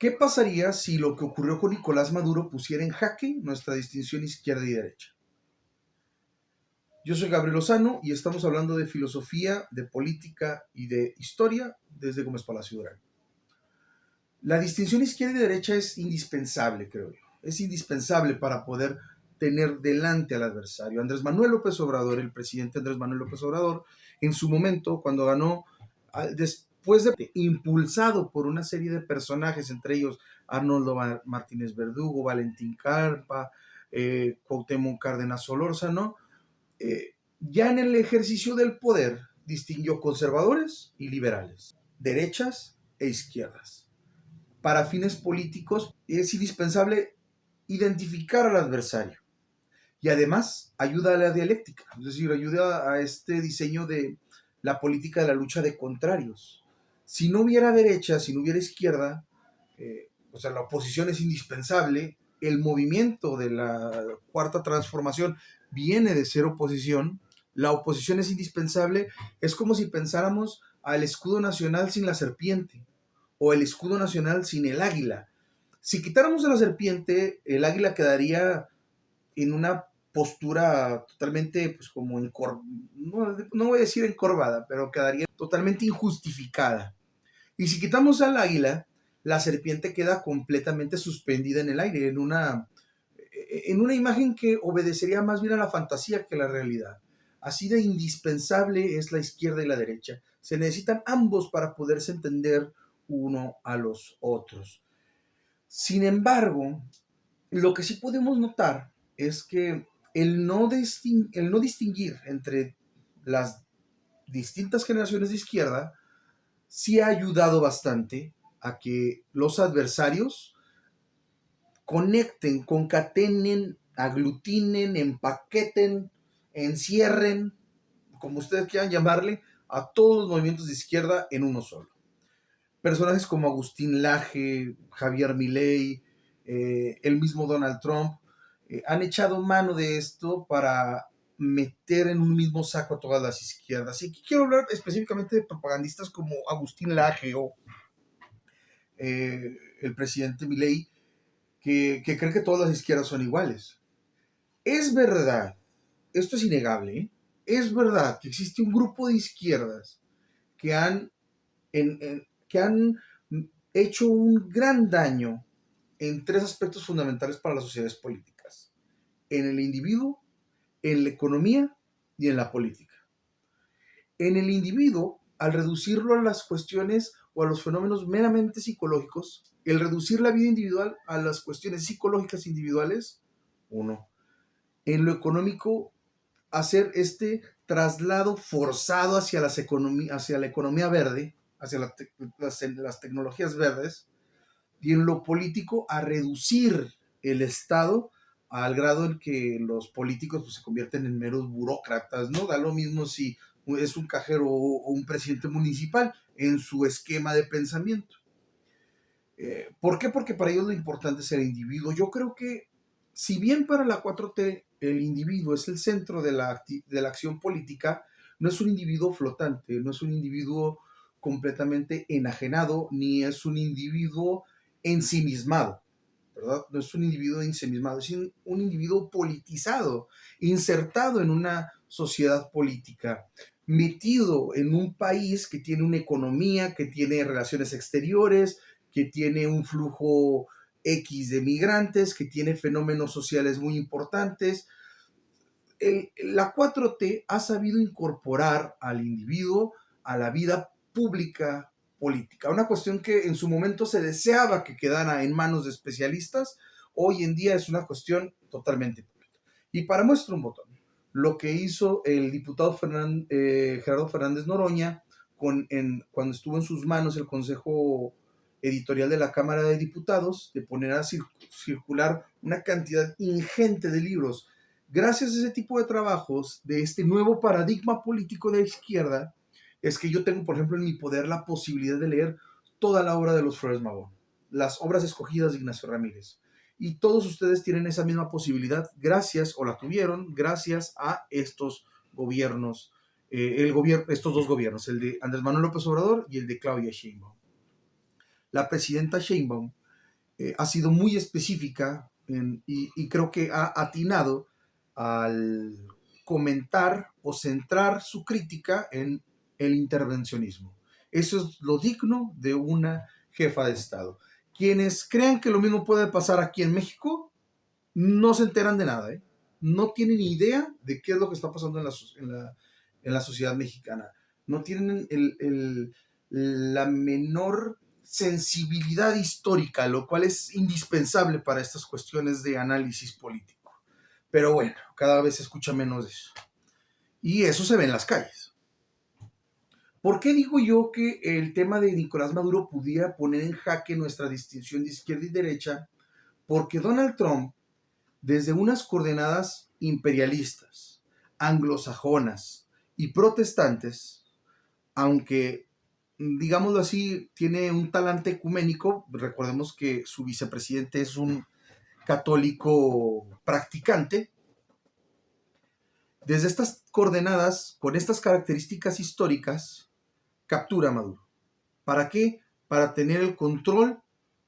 ¿Qué pasaría si lo que ocurrió con Nicolás Maduro pusiera en jaque nuestra distinción izquierda y derecha? Yo soy Gabriel Lozano y estamos hablando de filosofía, de política y de historia desde Gómez Palacio Durán. La distinción izquierda y derecha es indispensable, creo yo. Es indispensable para poder tener delante al adversario. Andrés Manuel López Obrador, el presidente Andrés Manuel López Obrador, en su momento, cuando ganó, después de impulsado por una serie de personajes, entre ellos Arnoldo Martínez Verdugo, Valentín Carpa, Cuauhtémoc Cárdenas Solórzano, ya en el ejercicio del poder distinguió conservadores y liberales, derechas e izquierdas. Para fines políticos es indispensable identificar al adversario y además ayuda a la dialéctica, es decir, ayuda a este diseño de la política de la lucha de contrarios. Si no hubiera derecha, si no hubiera izquierda, la oposición es indispensable. El movimiento de la cuarta transformación viene de ser oposición. La oposición es indispensable. Es como si pensáramos al escudo nacional sin la serpiente o el escudo nacional sin el águila. Si quitáramos a la serpiente, el águila quedaría en una postura totalmente, pues como no voy a decir encorvada, pero quedaría totalmente injustificada. Y si quitamos al águila, la serpiente queda completamente suspendida en el aire, en una imagen que obedecería más bien a la fantasía que a la realidad. Así de indispensable es la izquierda y la derecha. Se necesitan ambos para poderse entender uno a los otros. Sin embargo, lo que sí podemos notar es que el no distinguir entre las distintas generaciones de izquierda sí ha ayudado bastante a que los adversarios conecten, concatenen, aglutinen, empaqueten, encierren, como ustedes quieran llamarle, a todos los movimientos de izquierda en uno solo. Personajes como Agustín Laje, Javier Milei, el mismo Donald Trump, han echado mano de esto para meter en un mismo saco a todas las izquierdas. Y aquí quiero hablar específicamente de propagandistas como Agustín Laje o el presidente Milei, que cree que todas las izquierdas son iguales. Es verdad, esto es innegable, ¿eh? Es verdad que existe un grupo de izquierdas que que han hecho un gran daño en tres aspectos fundamentales para las sociedades políticas: en el individuo, en la economía y en la política. En el individuo, al reducirlo a las cuestiones o a los fenómenos meramente psicológicos, el reducir la vida individual a las cuestiones psicológicas individuales, uno. En lo económico, hacer este traslado forzado hacia la economía verde, hacia las tecnologías verdes, y en lo político, a reducir el Estado al grado en que los políticos pues, se convierten en meros burócratas, ¿no? Da lo mismo si es un cajero o un presidente municipal en su esquema de pensamiento. ¿Por qué? Porque para ellos lo importante es el individuo. Yo creo que si bien para la 4T el individuo es el centro de la acción política, no es un individuo flotante, no es un individuo completamente enajenado, ni es un individuo ensimismado, ¿verdad? No es un individuo ensimismado, es un individuo politizado, insertado en una sociedad política, metido en un país que tiene una economía, que tiene relaciones exteriores, que tiene un flujo X de migrantes, que tiene fenómenos sociales muy importantes. La 4T ha sabido incorporar al individuo a la vida pública política, una cuestión que en su momento se deseaba que quedara en manos de especialistas, hoy en día es una cuestión totalmente pública. Y para muestra un botón, lo que hizo el diputado Gerardo Fernández Noroña cuando estuvo en sus manos el Consejo Editorial de la Cámara de Diputados, de poner a circular una cantidad ingente de libros. Gracias a ese tipo de trabajos, de este nuevo paradigma político de la izquierda, es que yo tengo, por ejemplo, en mi poder la posibilidad de leer toda la obra de los Flores Magón, las obras escogidas de Ignacio Ramírez. Y todos ustedes tienen esa misma posibilidad gracias, o la tuvieron, gracias a estos gobiernos, estos dos gobiernos, el de Andrés Manuel López Obrador y el de Claudia Sheinbaum. La presidenta Sheinbaum ha sido muy específica y creo que ha atinado al comentar o centrar su crítica en el intervencionismo. Eso es lo digno de una jefa de Estado. Quienes crean que lo mismo puede pasar aquí en México no se enteran de nada, ¿eh? No tienen idea de qué es lo que está pasando en la sociedad mexicana. No tienen la menor sensibilidad histórica, lo cual es indispensable para estas cuestiones de análisis político. Pero bueno, cada vez se escucha menos de eso. Y eso se ve en las calles. ¿Por qué digo yo que el tema de Nicolás Maduro pudiera poner en jaque nuestra distinción de izquierda y derecha? Porque Donald Trump, desde unas coordenadas imperialistas, anglosajonas y protestantes, aunque, digámoslo así, tiene un talante ecuménico, recordemos que su vicepresidente es un católico practicante, desde estas coordenadas, con estas características históricas, captura a Maduro. ¿Para qué? Para tener el control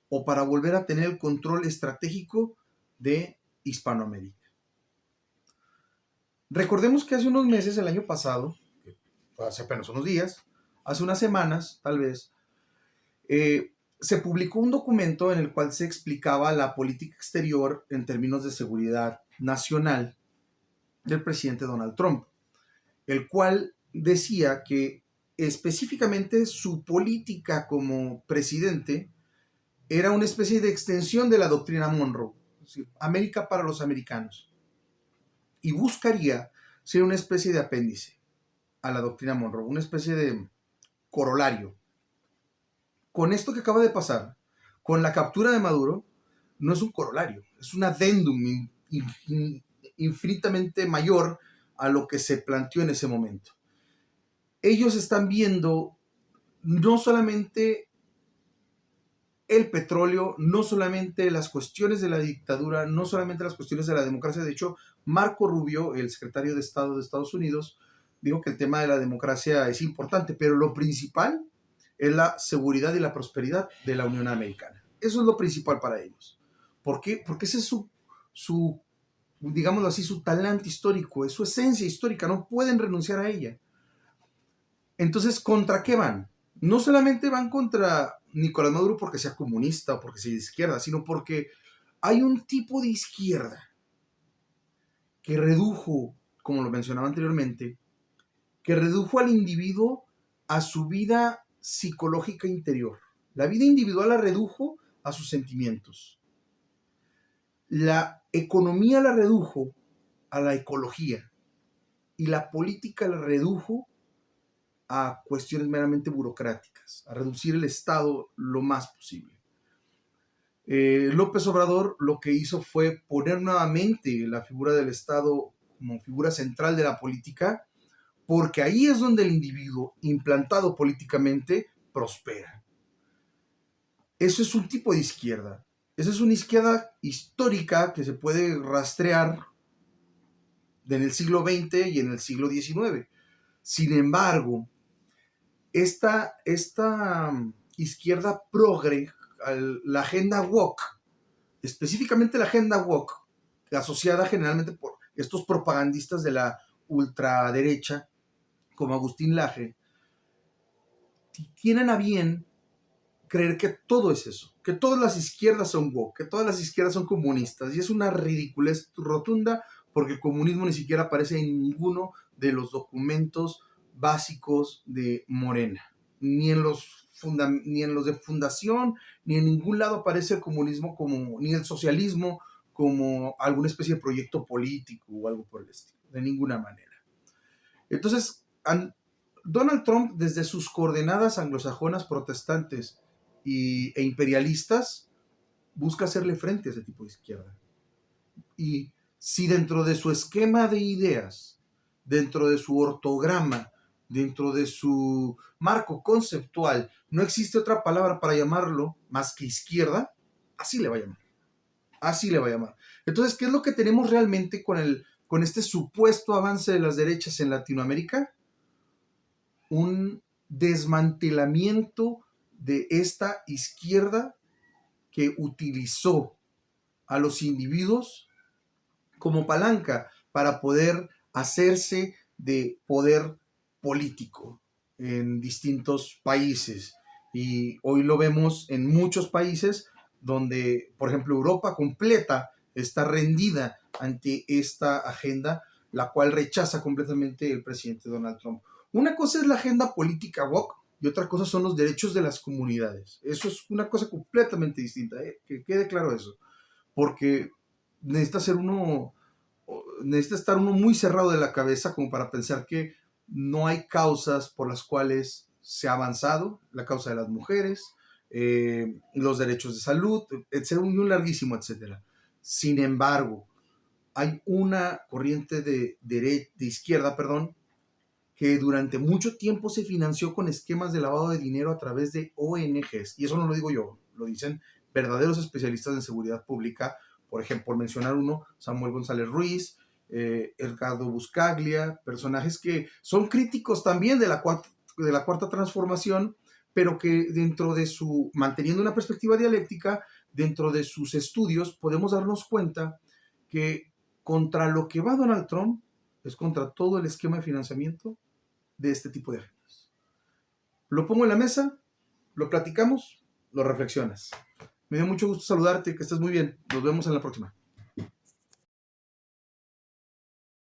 o para volver a tener el control estratégico de Hispanoamérica. Recordemos que hace unos meses, el año pasado, hace apenas unos días, hace unas semanas tal vez, se publicó un documento en el cual se explicaba la política exterior en términos de seguridad nacional del presidente Donald Trump, el cual decía que específicamente su política como presidente era una especie de extensión de la doctrina Monroe, es decir, América para los americanos, y buscaría ser una especie de apéndice a la doctrina Monroe, una especie de corolario. Con esto que acaba de pasar, con la captura de Maduro, no es un corolario, es un adendum infinitamente mayor a lo que se planteó en ese momento. Ellos están viendo no solamente el petróleo, no solamente las cuestiones de la dictadura, no solamente las cuestiones de la democracia. De hecho, Marco Rubio, el secretario de Estado de Estados Unidos, dijo que el tema de la democracia es importante, pero lo principal es la seguridad y la prosperidad de la Unión Americana. Eso es lo principal para ellos. ¿Por qué? Porque ese es su digámoslo así, su talante histórico, es su esencia histórica, no pueden renunciar a ella. Entonces, ¿contra qué van? No solamente van contra Nicolás Maduro porque sea comunista o porque sea de izquierda, sino porque hay un tipo de izquierda que redujo, como lo mencionaba anteriormente, que redujo al individuo a su vida psicológica interior. La vida individual la redujo a sus sentimientos. La economía la redujo a la ecología y la política la redujo a cuestiones meramente burocráticas, a reducir el Estado lo más posible. López Obrador lo que hizo fue poner nuevamente la figura del Estado como figura central de la política, porque ahí es donde el individuo, implantado políticamente, prospera. Eso es un tipo de izquierda. Esa es una izquierda histórica que se puede rastrear en el siglo XX y en el siglo XIX. Sin embargo, esta izquierda progre, la agenda woke, específicamente la agenda woke, asociada generalmente por estos propagandistas de la ultraderecha, como Agustín Laje, tienen a bien creer que todo es eso, que todas las izquierdas son woke, que todas las izquierdas son comunistas, y es una ridiculez rotunda porque el comunismo ni siquiera aparece en ninguno de los documentos básicos de Morena, ni en los de fundación, ni en ningún lado aparece el comunismo como, ni el socialismo como alguna especie de proyecto político o algo por el estilo, de ninguna manera. Entonces, Donald Trump, desde sus coordenadas anglosajonas protestantes e imperialistas, busca hacerle frente a ese tipo de izquierda. Y si dentro de su esquema de ideas, dentro de su ortograma, dentro de su marco conceptual, no existe otra palabra para llamarlo más que izquierda, así le va a llamar. Así le va a llamar. Entonces, ¿qué es lo que tenemos realmente con este supuesto avance de las derechas en Latinoamérica? Un desmantelamiento de esta izquierda que utilizó a los individuos como palanca para poder hacerse de poder político en distintos países. Y hoy lo vemos en muchos países donde, por ejemplo, Europa completa está rendida ante esta agenda, la cual rechaza completamente el presidente Donald Trump. Una cosa es la agenda política woke y otra cosa son los derechos de las comunidades. Eso es una cosa completamente distinta, que quede claro eso, porque necesita ser uno, necesita estar uno muy cerrado de la cabeza como para pensar que no hay causas por las cuales se ha avanzado, la causa de las mujeres, los derechos de salud, etcétera, y un larguísimo etcétera. Sin embargo, hay una corriente de izquierda, perdón, que durante mucho tiempo se financió con esquemas de lavado de dinero a través de ONGs. Y eso no lo digo yo, lo dicen verdaderos especialistas en seguridad pública. Por ejemplo, por mencionar uno, Samuel González Ruiz, Edgardo Buscaglia, personajes que son críticos también de la cuarta transformación, pero que dentro de su, manteniendo una perspectiva dialéctica, dentro de sus estudios podemos darnos cuenta que contra lo que va Donald Trump es contra todo el esquema de financiamiento de este tipo de agendas. Lo pongo en la mesa, lo platicamos, lo reflexionas. Me dio mucho gusto saludarte, que estés muy bien. Nos vemos en la próxima.